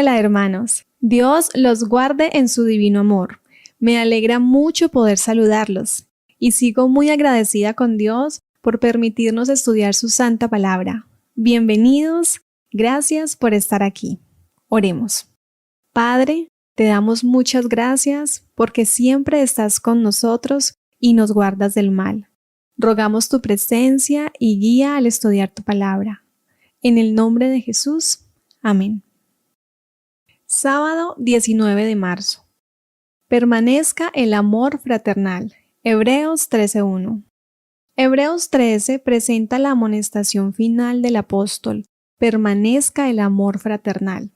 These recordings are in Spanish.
Hola hermanos, Dios los guarde en su divino amor. Me alegra mucho poder saludarlos y sigo muy agradecida con Dios por permitirnos estudiar su santa palabra. Bienvenidos, gracias por estar aquí. Oremos. Padre, te damos muchas gracias porque siempre estás con nosotros y nos guardas del mal. Rogamos tu presencia y guía al estudiar tu palabra. En el nombre de Jesús, amén. Sábado 19 de marzo. Permanezca el amor fraternal. Hebreos 13:1. Hebreos 13 presenta la amonestación final del apóstol. Permanezca el amor fraternal.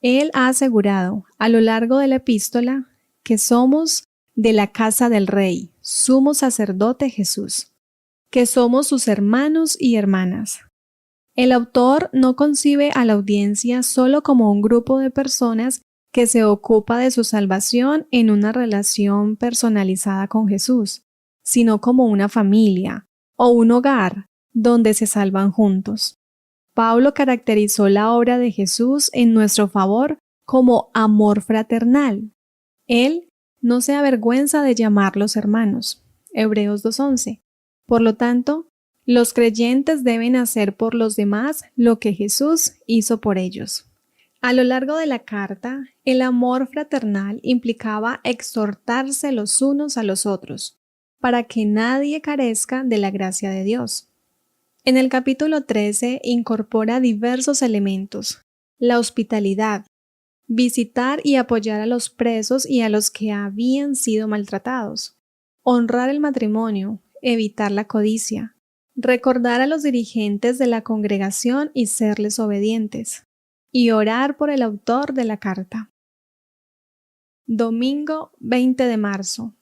Él ha asegurado a lo largo de la epístola que somos de la casa del Rey, sumo sacerdote Jesús, que somos sus hermanos y hermanas. El autor no concibe a la audiencia solo como un grupo de personas que se ocupa de su salvación en una relación personalizada con Jesús, sino como una familia o un hogar donde se salvan juntos. Pablo caracterizó la obra de Jesús en nuestro favor como amor fraternal. Él no se avergüenza de llamarlos hermanos. Hebreos 2:11. Por lo tanto, los creyentes deben hacer por los demás lo que Jesús hizo por ellos. A lo largo de la carta, el amor fraternal implicaba exhortarse los unos a los otros, para que nadie carezca de la gracia de Dios. En el capítulo 13 incorpora diversos elementos: la hospitalidad, visitar y apoyar a los presos y a los que habían sido maltratados, honrar el matrimonio, evitar la codicia, recordar a los dirigentes de la congregación y serles obedientes, y orar por el autor de la carta. Domingo 20 de marzo.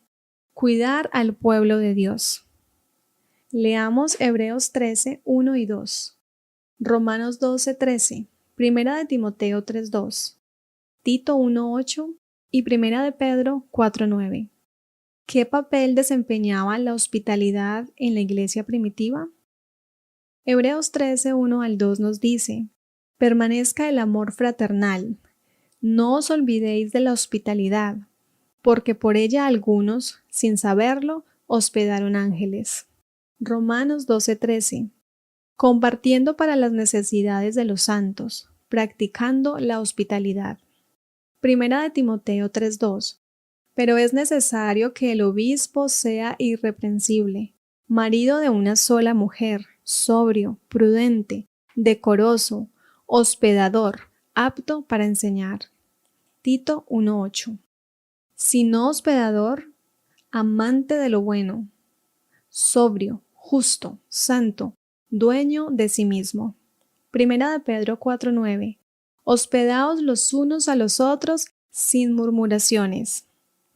Cuidar al pueblo de Dios. Leamos Hebreos 13, 1 y 2, Romanos 12, 13, Primera de Timoteo 3, 2, Tito 1, 8 y Primera de Pedro 4, 9. ¿Qué papel desempeñaba la hospitalidad en la iglesia primitiva? Hebreos 13, 1 al 2 nos dice: permanezca el amor fraternal. No os olvidéis de la hospitalidad, porque por ella algunos, sin saberlo, hospedaron ángeles. Romanos 12, 13. Compartiendo para las necesidades de los santos, practicando la hospitalidad. Primera de Timoteo 3, 2. Pero es necesario que el obispo sea irreprensible, marido de una sola mujer, sobrio, prudente, decoroso, hospedador, apto para enseñar. Tito 1:8. Sino hospedador, amante de lo bueno, sobrio, justo, santo, dueño de sí mismo. Primera de Pedro 4:9. Hospedaos los unos a los otros sin murmuraciones.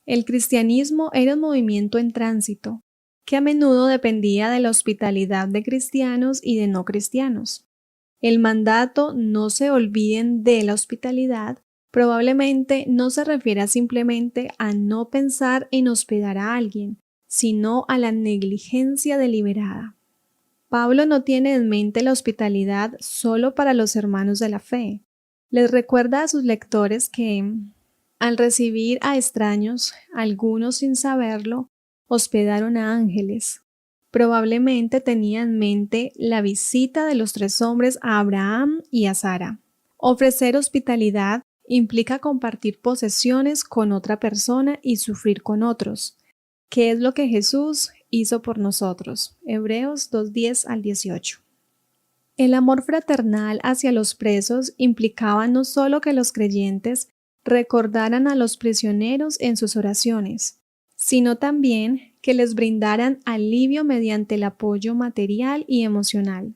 El cristianismo era un movimiento en tránsito, que a menudo dependía de la hospitalidad de cristianos y de no cristianos. El mandato "no se olviden de la hospitalidad" probablemente no se refiere simplemente a no pensar en hospedar a alguien, sino a la negligencia deliberada. Pablo no tiene en mente la hospitalidad solo para los hermanos de la fe. Les recuerda a sus lectores que, al recibir a extraños, algunos sin saberlo, hospedaron a ángeles. Probablemente tenía en mente la visita de los 3 hombres a Abraham y a Sara. Ofrecer hospitalidad implica compartir posesiones con otra persona y sufrir con otros, que es lo que Jesús hizo por nosotros. Hebreos 2:10 al 18. El amor fraternal hacia los presos implicaba no solo que los creyentes recordaran a los prisioneros en sus oraciones, sino también que les brindaran alivio mediante el apoyo material y emocional.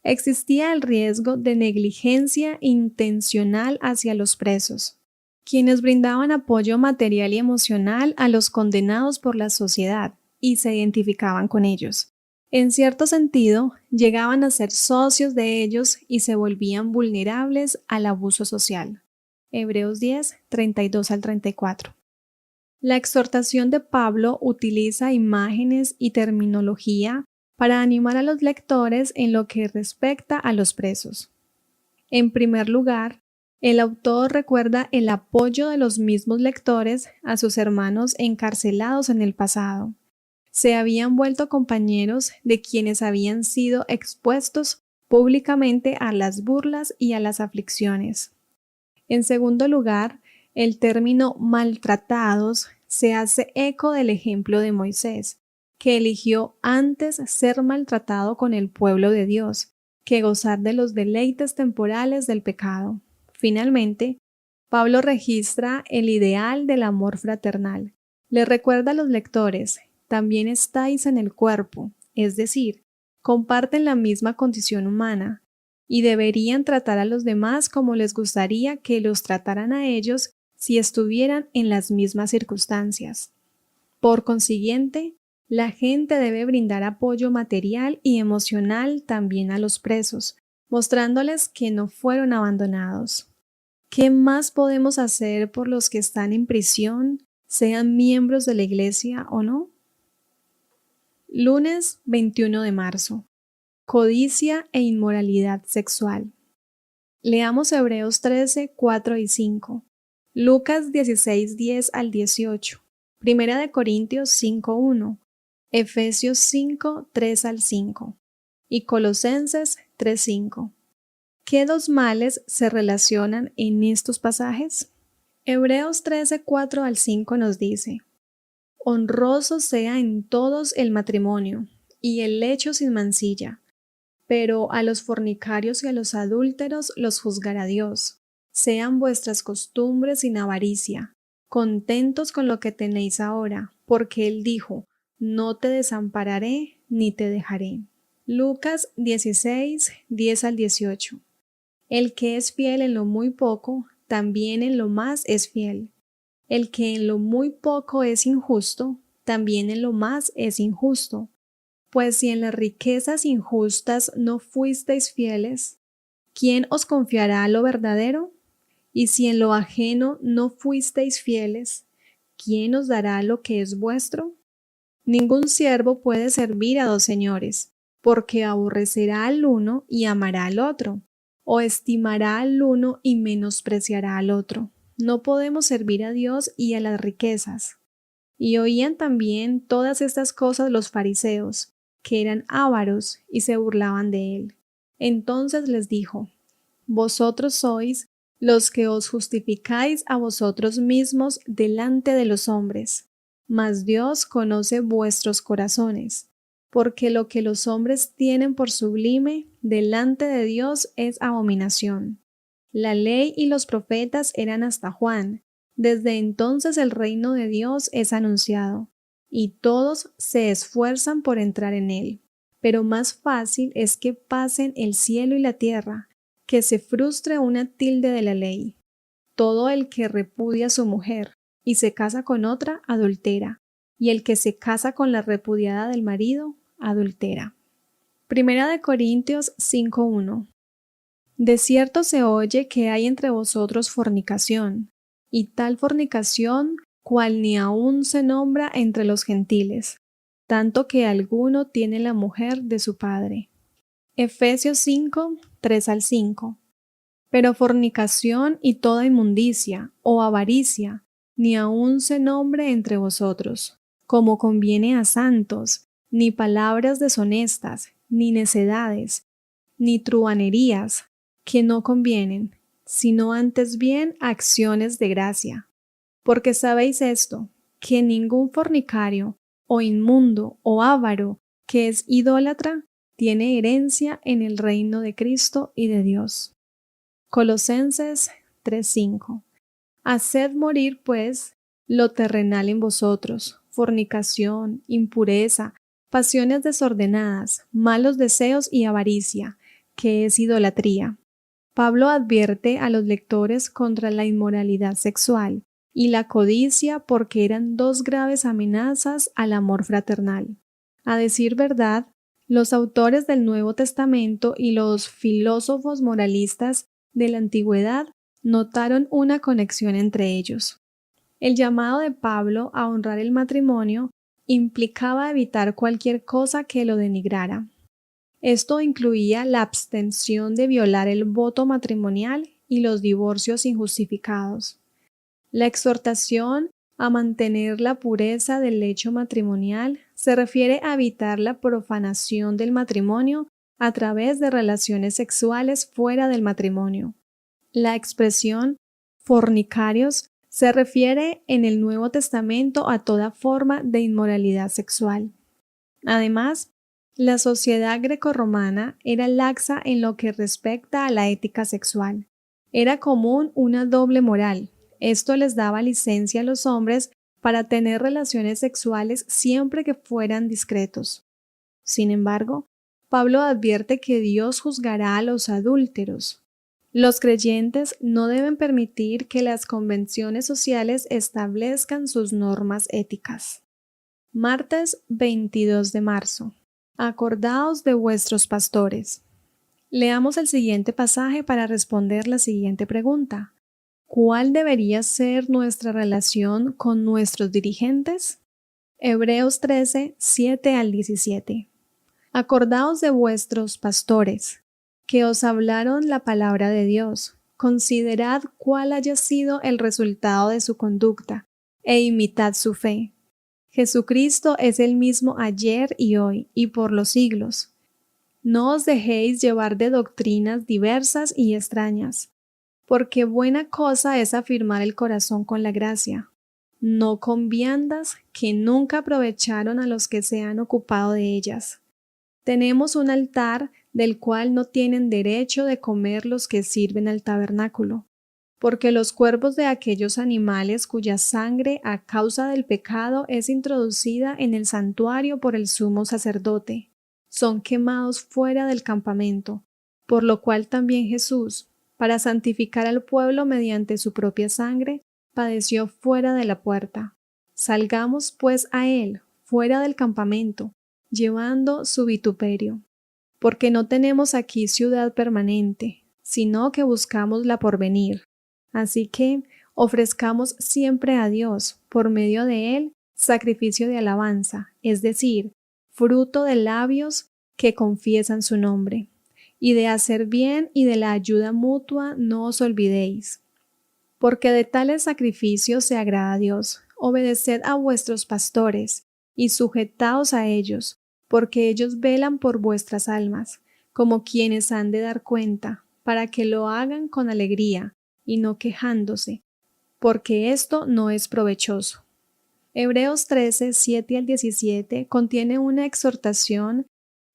Existía el riesgo de negligencia intencional hacia los presos, quienes brindaban apoyo material y emocional a los condenados por la sociedad y se identificaban con ellos. En cierto sentido, llegaban a ser socios de ellos y se volvían vulnerables al abuso social. Hebreos 10, 32 al 34. La exhortación de Pablo utiliza imágenes y terminología para animar a los lectores en lo que respecta a los presos. En primer lugar, El autor recuerda el apoyo de los mismos lectores a sus hermanos encarcelados en el pasado. Se habían vuelto compañeros de quienes habían sido expuestos públicamente a las burlas y a las aflicciones. En segundo lugar, el término maltratados se hace eco del ejemplo de Moisés, que eligió antes ser maltratado con el pueblo de Dios que gozar de los deleites temporales del pecado. Finalmente, Pablo registra el ideal del amor fraternal. Le recuerda a los lectores: también estáis en el cuerpo, es decir, comparten la misma condición humana, y deberían tratar a los demás como les gustaría que los trataran a ellos si estuvieran en las mismas circunstancias. Por consiguiente, la gente debe brindar apoyo material y emocional también a los presos, mostrándoles que no fueron abandonados. ¿Qué más podemos hacer por los que están en prisión, sean miembros de la iglesia o no? Lunes 21 de marzo. Codicia e inmoralidad sexual. Leamos Hebreos 13, 4 y 5, Lucas 16, 10 al 18, Primera de Corintios 5, 1, Efesios 5, 3 al 5 y Colosenses 3, 5. ¿Qué dos males se relacionan en estos pasajes? Hebreos 13, 4 al 5 nos dice: honroso sea en todos el matrimonio y el lecho sin mancilla, pero a los fornicarios y a los adúlteros los juzgará Dios. Sean vuestras costumbres sin avaricia, contentos con lo que tenéis ahora, porque Él dijo: no te desampararé ni te dejaré. Lucas 16, 10 al 18. El que es fiel en lo muy poco, también en lo más es fiel. El que en lo muy poco es injusto, también en lo más es injusto. Pues si en las riquezas injustas no fuisteis fieles, ¿quién os confiará lo verdadero? Y si en lo ajeno no fuisteis fieles, ¿quién os dará lo que es vuestro? Ningún siervo puede servir a dos señores, porque aborrecerá al uno y amará al otro, o estimará al uno y menospreciará al otro. No podemos servir a Dios y a las riquezas. Y oían también todas estas cosas los fariseos, que eran ávaros y se burlaban de él. Entonces les dijo: vosotros sois los que os justificáis a vosotros mismos delante de los hombres, mas Dios conoce vuestros corazones, porque lo que los hombres tienen por sublime delante de Dios es abominación. La ley y los profetas eran hasta Juan. Desde entonces el reino de Dios es anunciado, y todos se esfuerzan por entrar en él. Pero más fácil es que pasen el cielo y la tierra, que se frustre una tilde de la ley. Todo el que repudia a su mujer y se casa con otra, adultera, y el que se casa con la repudiada del marido, adultera. Primera de Corintios 5:1. De cierto se oye que hay entre vosotros fornicación, y tal fornicación cual ni aun se nombra entre los gentiles, tanto que alguno tiene la mujer de su padre. Efesios 5, 3 al 5. Pero fornicación y toda inmundicia o avaricia ni aun se nombre entre vosotros, como conviene a santos, ni palabras deshonestas, ni necedades, ni truhanerías, que no convienen, sino antes bien acciones de gracia. Porque sabéis esto, que ningún fornicario, o inmundo, o avaro, que es idólatra, tiene herencia en el reino de Cristo y de Dios. Colosenses 3:5. Haced morir, pues, lo terrenal en vosotros: fornicación, impureza, pasiones desordenadas, malos deseos y avaricia, que es idolatría. Pablo advierte a los lectores contra la inmoralidad sexual y la codicia porque eran dos graves amenazas al amor fraternal. A decir verdad, los autores del Nuevo Testamento y los filósofos moralistas de la antigüedad notaron una conexión entre ellos. El llamado de Pablo a honrar el matrimonio implicaba evitar cualquier cosa que lo denigrara. Esto incluía la abstención de violar el voto matrimonial y los divorcios injustificados. La exhortación a mantener la pureza del lecho matrimonial se refiere a evitar la profanación del matrimonio a través de relaciones sexuales fuera del matrimonio. La expresión fornicarios se refiere en el Nuevo Testamento a toda forma de inmoralidad sexual. Además, la sociedad grecorromana era laxa en lo que respecta a la ética sexual. Era común una doble moral. Esto les daba licencia a los hombres para tener relaciones sexuales siempre que fueran discretos. Sin embargo, Pablo advierte que Dios juzgará a los adúlteros. Los creyentes no deben permitir que las convenciones sociales establezcan sus normas éticas. Martes 22 de marzo. Acordaos de vuestros pastores. Leamos el siguiente pasaje para responder la siguiente pregunta. ¿Cuál debería ser nuestra relación con nuestros dirigentes? Hebreos 13, 7 al 17. Acordaos de vuestros pastores, que os hablaron la palabra de Dios. Considerad cuál haya sido el resultado de su conducta, e imitad su fe. Jesucristo es el mismo ayer y hoy, y por los siglos. No os dejéis llevar de doctrinas diversas y extrañas, porque buena cosa es afirmar el corazón con la gracia, no con viandas que nunca aprovecharon a los que se han ocupado de ellas. Tenemos un altar del cual no tienen derecho de comer los que sirven al tabernáculo, porque los cuerpos de aquellos animales cuya sangre a causa del pecado es introducida en el santuario por el sumo sacerdote, son quemados fuera del campamento, por lo cual también Jesús, para santificar al pueblo mediante su propia sangre, padeció fuera de la puerta. Salgamos pues a él, fuera del campamento, llevando su vituperio, porque no tenemos aquí ciudad permanente, sino que buscamos la porvenir. Así que ofrezcamos siempre a Dios, por medio de él, sacrificio de alabanza, es decir, fruto de labios que confiesan su nombre. Y de hacer bien y de la ayuda mutua no os olvidéis. Porque de tales sacrificios se agrada a Dios. Obedeced a vuestros pastores, y sujetaos a ellos, porque ellos velan por vuestras almas, como quienes han de dar cuenta, para que lo hagan con alegría, y no quejándose, porque esto no es provechoso. Hebreos 13, 7 al 17 contiene una exhortación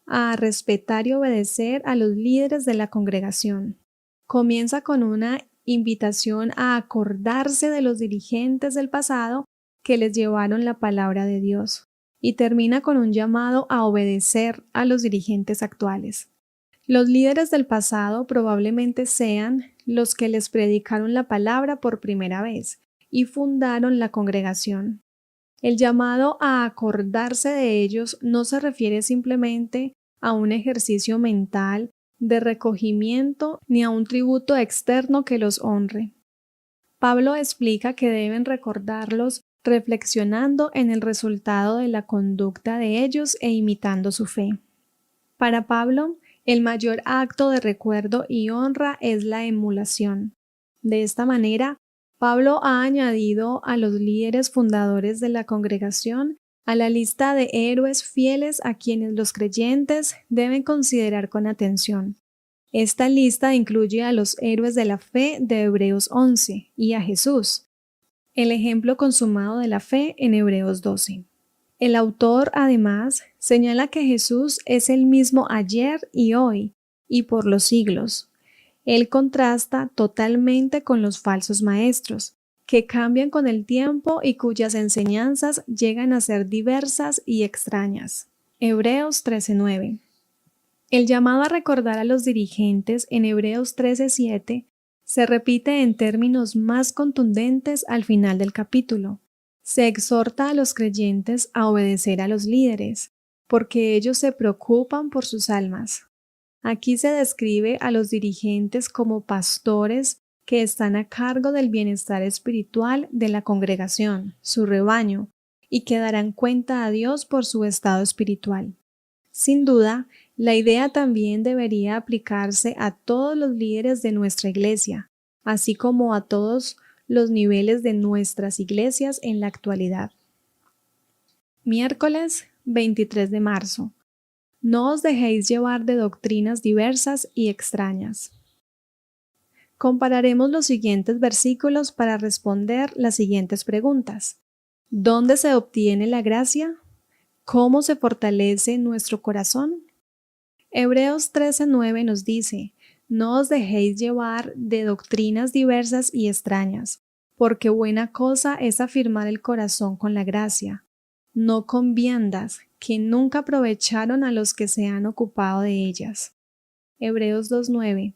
a respetar y obedecer a los líderes de la congregación. Comienza con una invitación a acordarse de los dirigentes del pasado que les llevaron la palabra de Dios y termina con un llamado a obedecer a los dirigentes actuales. Los líderes del pasado probablemente sean los que les predicaron la palabra por primera vez y fundaron la congregación. El llamado a acordarse de ellos no se refiere simplemente a un ejercicio mental de recogimiento ni a un tributo externo que los honre. Pablo explica que deben recordarlos reflexionando en el resultado de la conducta de ellos e imitando su fe. Para Pablo, el mayor acto de recuerdo y honra es la emulación. De esta manera, Pablo ha añadido a los líderes fundadores de la congregación a la lista de héroes fieles a quienes los creyentes deben considerar con atención. Esta lista incluye a los héroes de la fe de Hebreos 11 y a Jesús, el ejemplo consumado de la fe en Hebreos 12. El autor, además, señala que Jesús es el mismo ayer y hoy, y por los siglos. Él contrasta totalmente con los falsos maestros, que cambian con el tiempo y cuyas enseñanzas llegan a ser diversas y extrañas. Hebreos 13:9. El llamado a recordar a los dirigentes en Hebreos 13:7 se repite en términos más contundentes al final del capítulo. Se exhorta a los creyentes a obedecer a los líderes, porque ellos se preocupan por sus almas. Aquí se describe a los dirigentes como pastores que están a cargo del bienestar espiritual de la congregación, su rebaño, y que darán cuenta a Dios por su estado espiritual. Sin duda, la idea también debería aplicarse a todos los líderes de nuestra iglesia, así como a todos los niveles de nuestras iglesias en la actualidad. Miércoles 23 de marzo. No os dejéis llevar de doctrinas diversas y extrañas. Compararemos los siguientes versículos para responder las siguientes preguntas. ¿Dónde se obtiene la gracia? ¿Cómo se fortalece nuestro corazón? Hebreos 13:9 nos dice, no os dejéis llevar de doctrinas diversas y extrañas, porque buena cosa es afirmar el corazón con la gracia, no con viandas que nunca aprovecharon a los que se han ocupado de ellas. Hebreos 2:9.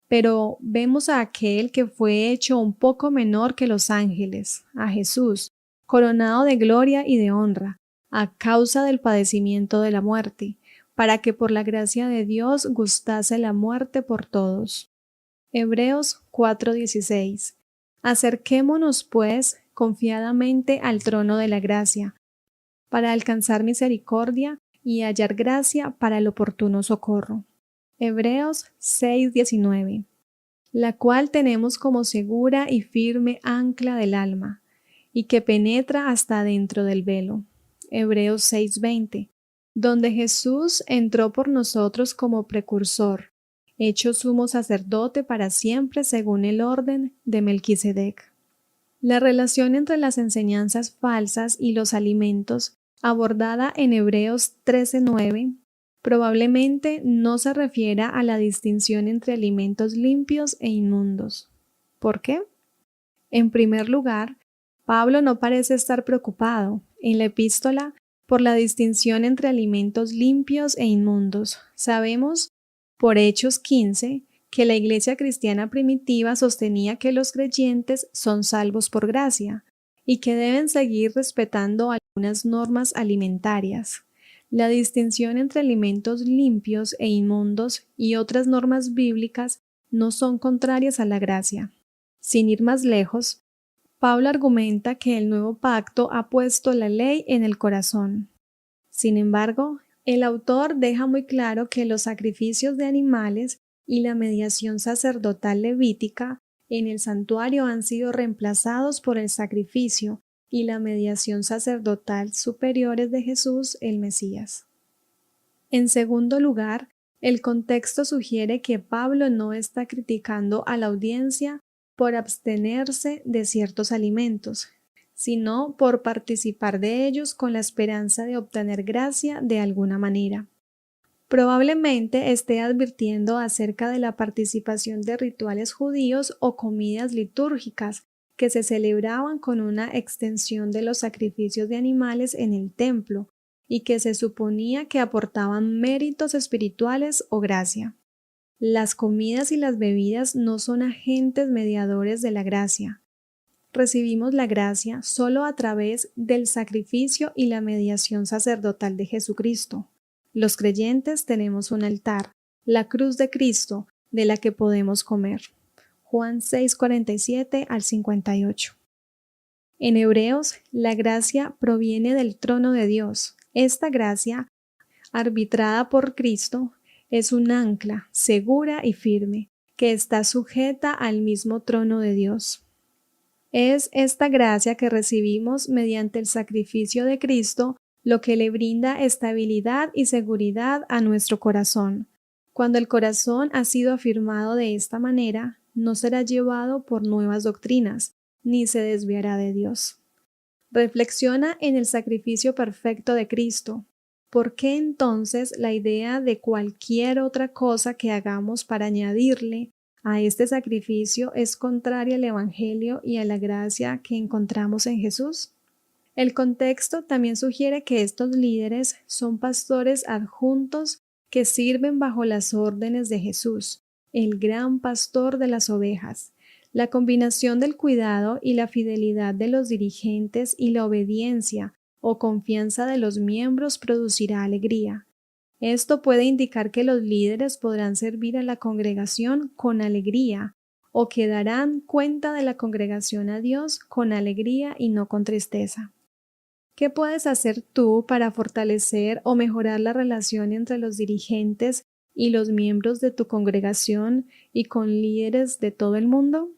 Pero vemos a aquel que fue hecho un poco menor que los ángeles, a Jesús, coronado de gloria y de honra, a causa del padecimiento de la muerte, para que por la gracia de Dios gustase la muerte por todos. Hebreos 4:16. Acerquémonos, pues, confiadamente al trono de la gracia, para alcanzar misericordia y hallar gracia para el oportuno socorro. Hebreos 6:19, la cual tenemos como segura y firme ancla del alma, y que penetra hasta dentro del velo. Hebreos 6:20, donde Jesús entró por nosotros como precursor, hecho sumo sacerdote para siempre según el orden de Melquisedec. La relación entre las enseñanzas falsas y los alimentos, abordada en Hebreos 13:9, probablemente no se refiera a la distinción entre alimentos limpios e inmundos. ¿Por qué? En primer lugar, Pablo no parece estar preocupado en la epístola por la distinción entre alimentos limpios e inmundos. Sabemos, por Hechos 15, que la iglesia cristiana primitiva sostenía que los creyentes son salvos por gracia y que deben seguir respetando algunas normas alimentarias. La distinción entre alimentos limpios e inmundos y otras normas bíblicas no son contrarias a la gracia. Sin ir más lejos, Pablo argumenta que el nuevo pacto ha puesto la ley en el corazón. Sin embargo, el autor deja muy claro que los sacrificios de animales y la mediación sacerdotal levítica en el santuario han sido reemplazados por el sacrificio y la mediación sacerdotal superiores de Jesús el Mesías. En segundo lugar, el contexto sugiere que Pablo no está criticando a la audiencia por abstenerse de ciertos alimentos, sino por participar de ellos con la esperanza de obtener gracia de alguna manera. Probablemente esté advirtiendo acerca de la participación de rituales judíos o comidas litúrgicas que se celebraban con una extensión de los sacrificios de animales en el templo y que se suponía que aportaban méritos espirituales o gracia. Las comidas y las bebidas no son agentes mediadores de la gracia. Recibimos la gracia solo a través del sacrificio y la mediación sacerdotal de Jesucristo. Los creyentes tenemos un altar, la cruz de Cristo, de la que podemos comer. Juan 6:47 al 58. En Hebreos, la gracia proviene del trono de Dios. Esta gracia, arbitrada por Cristo, es un ancla segura y firme, que está sujeta al mismo trono de Dios. Es esta gracia que recibimos mediante el sacrificio de Cristo lo que le brinda estabilidad y seguridad a nuestro corazón. Cuando el corazón ha sido afirmado de esta manera, no será llevado por nuevas doctrinas, ni se desviará de Dios. Reflexiona en el sacrificio perfecto de Cristo. ¿Por qué entonces la idea de cualquier otra cosa que hagamos para añadirle a este sacrificio es contraria al Evangelio y a la gracia que encontramos en Jesús? El contexto también sugiere que estos líderes son pastores adjuntos que sirven bajo las órdenes de Jesús, el gran pastor de las ovejas. La combinación del cuidado y la fidelidad de los dirigentes y la obediencia o confianza de los miembros producirá alegría. Esto puede indicar que los líderes podrán servir a la congregación con alegría o que darán cuenta de la congregación a Dios con alegría y no con tristeza. ¿Qué puedes hacer tú para fortalecer o mejorar la relación entre los dirigentes y los miembros de tu congregación y con líderes de todo el mundo?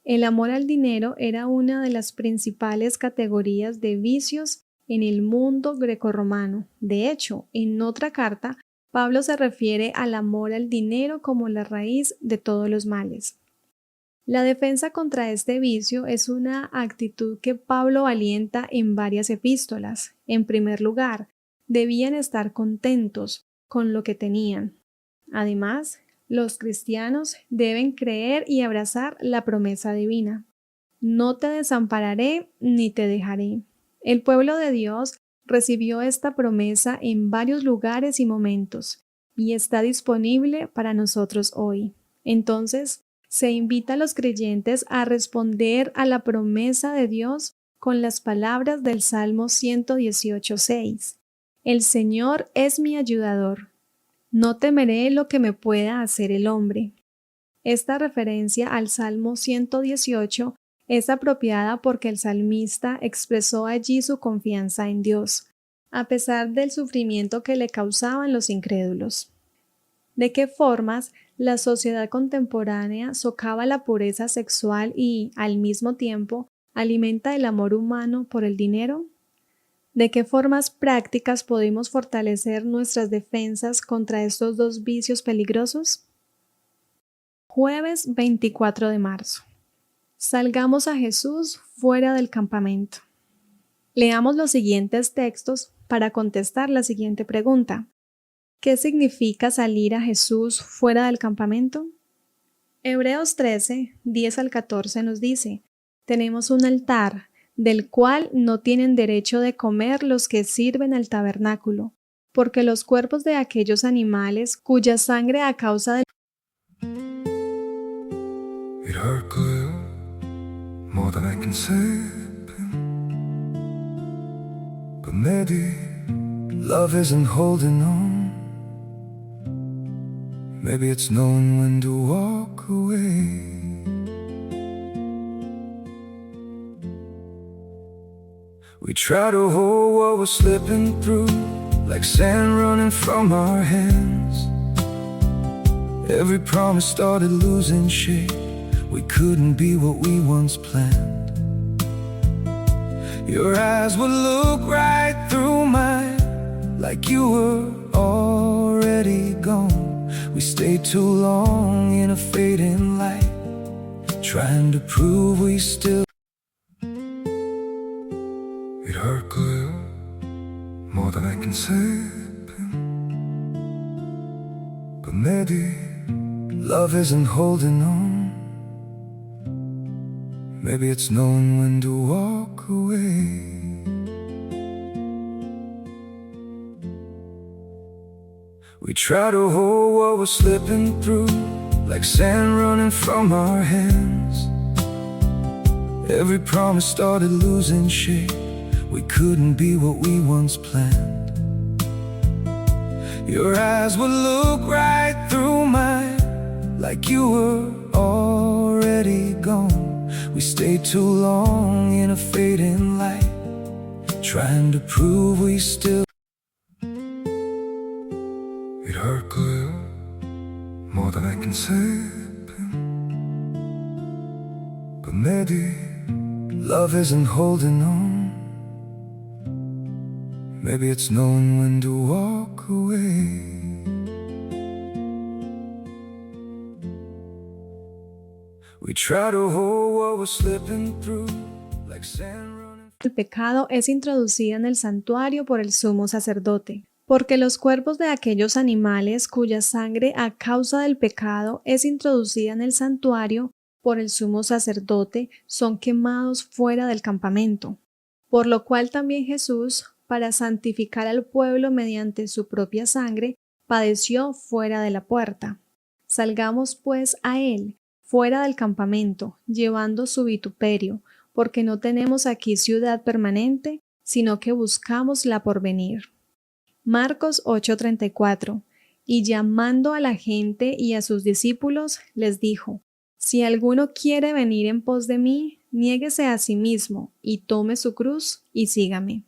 El amor al dinero era una de las principales categorías de vicios en el mundo grecorromano. De hecho, en otra carta, Pablo se refiere al amor al dinero como la raíz de todos los males. La defensa contra este vicio es una actitud que Pablo alienta en varias epístolas. En primer lugar, debían estar contentos con lo que tenían. Además, los cristianos deben creer y abrazar la promesa divina. No te desampararé ni te dejaré. El pueblo de Dios recibió esta promesa en varios lugares y momentos y está disponible para nosotros hoy. Entonces, se invita a los creyentes a responder a la promesa de Dios con las palabras del Salmo 118:6. El Señor es mi ayudador. No temeré lo que me pueda hacer el hombre. Esta referencia al Salmo 118 es apropiada porque el salmista expresó allí su confianza en Dios, a pesar del sufrimiento que le causaban los incrédulos. ¿De qué formas la sociedad contemporánea socava la pureza sexual y, al mismo tiempo, alimenta el amor humano por el dinero? ¿De qué formas prácticas podemos fortalecer nuestras defensas contra estos dos vicios peligrosos? Jueves 24 de marzo. Salgamos a Jesús fuera del campamento. Leamos los siguientes textos para contestar la siguiente pregunta. ¿Qué significa salir a Jesús fuera del campamento? Hebreos 13, 10 al 14 nos dice: tenemos un altar, del cual no tienen derecho de comer los que sirven al tabernáculo, porque los cuerpos de aquellos animales cuya sangre a causa del It hurt clear, more than I can say, but maybe love isn't holding on. Maybe it's knowing when to walk away. We try to hold what we're slipping through, like sand running from our hands. Every promise started losing shape. We couldn't be what we once planned. Your eyes would look right through mine, like you were already gone. We stayed too long in a fading light, trying to prove we still. It hurt clear, more than I can say, but maybe love isn't holding on. Maybe it's knowing when to walk away. We try to hold what we're slipping through, like sand running from our hands. Every promise started losing shape. We couldn't be what we once planned. Your eyes would look right through mine, like you were already gone. We stayed too long in a fading light, trying to prove we still. It hurt clear, more than I can say, but maybe love isn't holding on. Maybe it's knowing when to walk away. We try to hold what we're slipping through, like sand running. El pecado es introducido en el santuario por el sumo sacerdote, porque los cuerpos de aquellos animales cuya sangre a causa del pecado es introducida en el santuario por el sumo sacerdote son quemados fuera del campamento, por lo cual también Jesús, para santificar al pueblo mediante su propia sangre, padeció fuera de la puerta. Salgamos pues a él, fuera del campamento, llevando su vituperio, porque no tenemos aquí ciudad permanente, sino que buscamos la porvenir. Marcos 8:34. Y llamando a la gente y a sus discípulos, les dijo: si alguno quiere venir en pos de mí, niéguese a sí mismo, y tome su cruz, y sígame.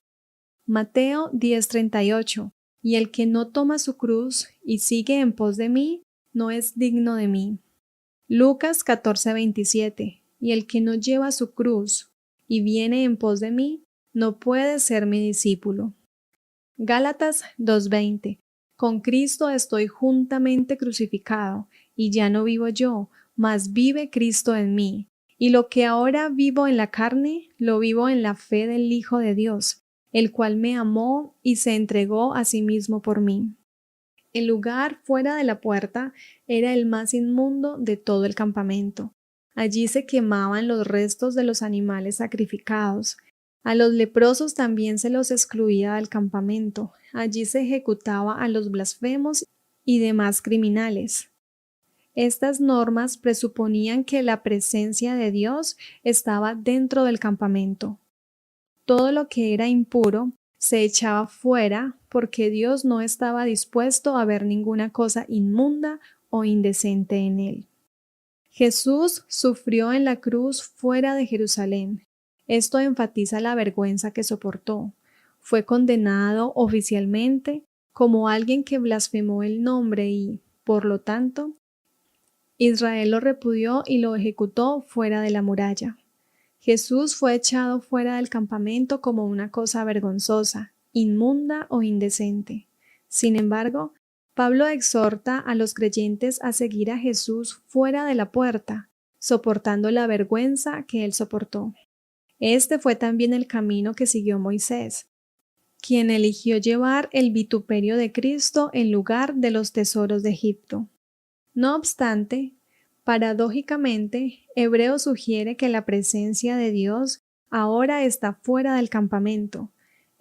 Mateo 10:38. Y el que no toma su cruz, y sigue en pos de mí, no es digno de mí. Lucas 14:27. y el que no lleva su cruz y viene en pos de mí, no puede ser mi discípulo. Gálatas 2:20. Con Cristo estoy juntamente crucificado, y ya no vivo yo, mas vive Cristo en mí. Y lo que ahora vivo en la carne, lo vivo en la fe del Hijo de Dios, el cual me amó y se entregó a sí mismo por mí. El lugar fuera de la puerta era el más inmundo de todo el campamento. Allí se quemaban los restos de los animales sacrificados. A los leprosos también se los excluía del campamento. Allí se ejecutaba a los blasfemos y demás criminales. Estas normas presuponían que la presencia de Dios estaba dentro del campamento. Todo lo que era impuro se echaba fuera porque Dios no estaba dispuesto a ver ninguna cosa inmunda o indecente en él. Jesús sufrió en la cruz fuera de Jerusalén. Esto enfatiza la vergüenza que soportó. Fue condenado oficialmente como alguien que blasfemó el nombre y, por lo tanto, Israel lo repudió y lo ejecutó fuera de la muralla. Jesús fue echado fuera del campamento como una cosa vergonzosa, inmunda o indecente. Sin embargo, Pablo exhorta a los creyentes a seguir a Jesús fuera de la puerta, soportando la vergüenza que él soportó. Este fue también el camino que siguió Moisés, quien eligió llevar el vituperio de Cristo en lugar de los tesoros de Egipto. No obstante, paradójicamente, Hebreo sugiere que la presencia de Dios ahora está fuera del campamento.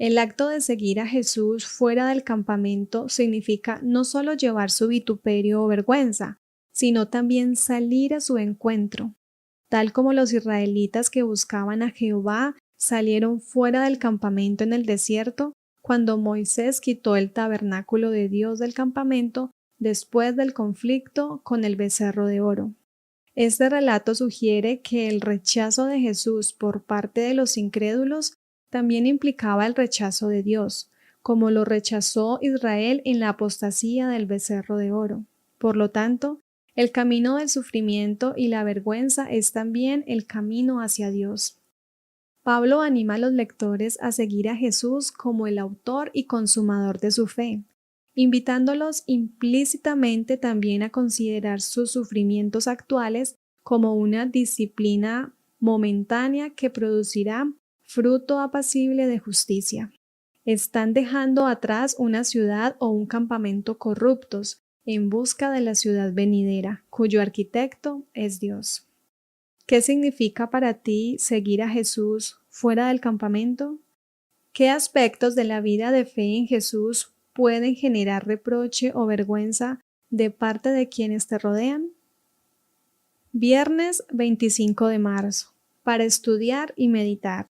El acto de seguir a Jesús fuera del campamento significa no solo llevar su vituperio o vergüenza, sino también salir a su encuentro. Tal como los israelitas que buscaban a Jehová salieron fuera del campamento en el desierto, cuando Moisés quitó el tabernáculo de Dios del campamento después del conflicto con el becerro de oro. Este relato sugiere que el rechazo de Jesús por parte de los incrédulos también implicaba el rechazo de Dios, como lo rechazó Israel en la apostasía del becerro de oro. Por lo tanto, el camino del sufrimiento y la vergüenza es también el camino hacia Dios. Pablo anima a los lectores a seguir a Jesús como el autor y consumador de su fe, invitándolos implícitamente también a considerar sus sufrimientos actuales como una disciplina momentánea que producirá fruto apacible de justicia. Están dejando atrás una ciudad o un campamento corruptos en busca de la ciudad venidera, cuyo arquitecto es Dios. ¿Qué significa para ti seguir a Jesús fuera del campamento? ¿Qué aspectos de la vida de fe en Jesús pueden generar reproche o vergüenza de parte de quienes te rodean? Viernes 25 de marzo, para estudiar y meditar.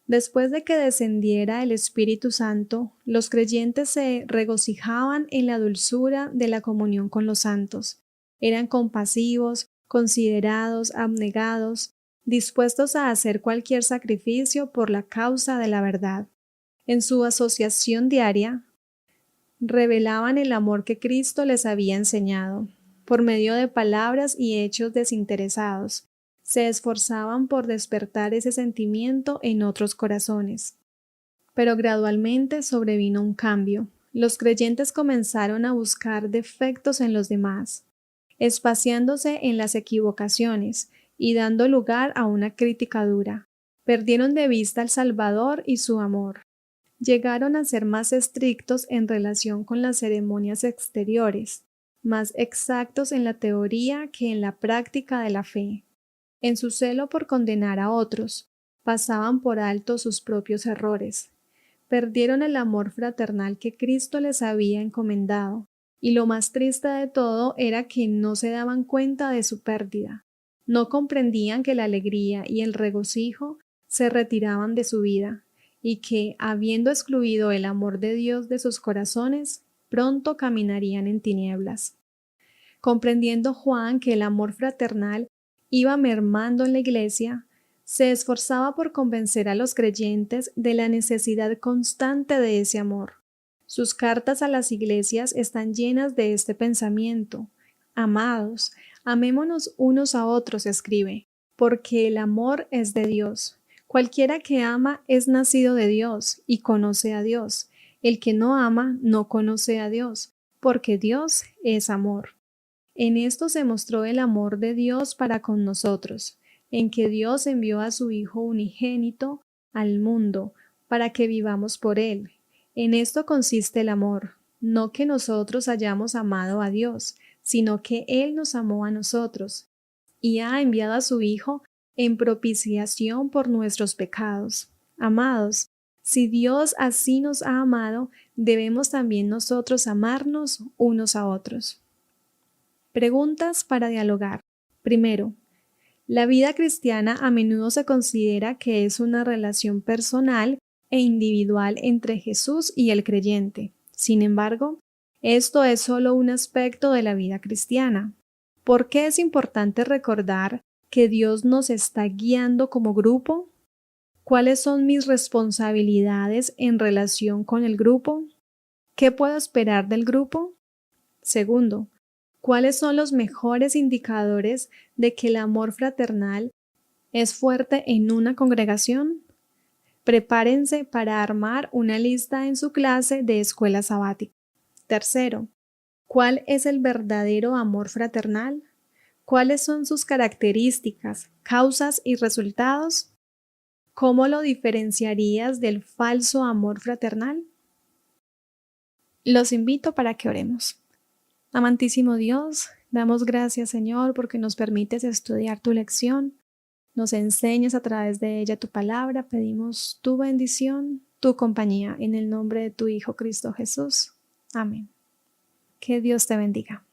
Después de que descendiera el Espíritu Santo, los creyentes se regocijaban en la dulzura de la comunión con los santos. Eran compasivos, considerados, abnegados, dispuestos a hacer cualquier sacrificio por la causa de la verdad. En su asociación diaria, revelaban el amor que Cristo les había enseñado. Por medio de palabras y hechos desinteresados, se esforzaban por despertar ese sentimiento en otros corazones. Pero gradualmente sobrevino un cambio. Los creyentes comenzaron a buscar defectos en los demás, espaciándose en las equivocaciones y dando lugar a una crítica dura. Perdieron de vista al Salvador y su amor. Llegaron a ser más estrictos en relación con las ceremonias exteriores, más exactos en la teoría que en la práctica de la fe. En su celo por condenar a otros, pasaban por alto sus propios errores. Perdieron el amor fraternal que Cristo les había encomendado, y lo más triste de todo era que no se daban cuenta de su pérdida. No comprendían que la alegría y el regocijo se retiraban de su vida, y que, habiendo excluido el amor de Dios de sus corazones, pronto caminarían en tinieblas. Comprendiendo Juan que el amor fraternal iba mermando en la iglesia, se esforzaba por convencer a los creyentes de la necesidad constante de ese amor. Sus cartas a las iglesias están llenas de este pensamiento. Amados, amémonos unos a otros, escribe, porque el amor es de Dios. Cualquiera que ama es nacido de Dios y conoce a Dios. El que no ama no conoce a Dios, porque Dios es amor. En esto se mostró el amor de Dios para con nosotros, en que Dios envió a su Hijo unigénito al mundo, para que vivamos por él. En esto consiste el amor, no que nosotros hayamos amado a Dios, sino que Él nos amó a nosotros, y ha enviado a su Hijo en propiciación por nuestros pecados. Amados, si Dios así nos ha amado, debemos también nosotros amarnos unos a otros. Preguntas para dialogar. Primero, la vida cristiana a menudo se considera que es una relación personal e individual entre Jesús y el creyente. Sin embargo, esto es solo un aspecto de la vida cristiana. ¿Por qué es importante recordar que Dios nos está guiando como grupo? ¿Cuáles son mis responsabilidades en relación con el grupo? ¿Qué puedo esperar del grupo? Segundo, ¿cuáles son los mejores indicadores de que el amor fraternal es fuerte en una congregación? Prepárense para armar una lista en su clase de escuela sabática. Tercero, ¿cuál es el verdadero amor fraternal? ¿Cuáles son sus características, causas y resultados? ¿Cómo lo diferenciarías del falso amor fraternal? Los invito para que oremos. Amantísimo Dios, damos gracias, Señor, porque nos permites estudiar tu lección, nos enseñas a través de ella tu palabra, pedimos tu bendición, tu compañía, en el nombre de tu Hijo Cristo Jesús. Amén. Que Dios te bendiga.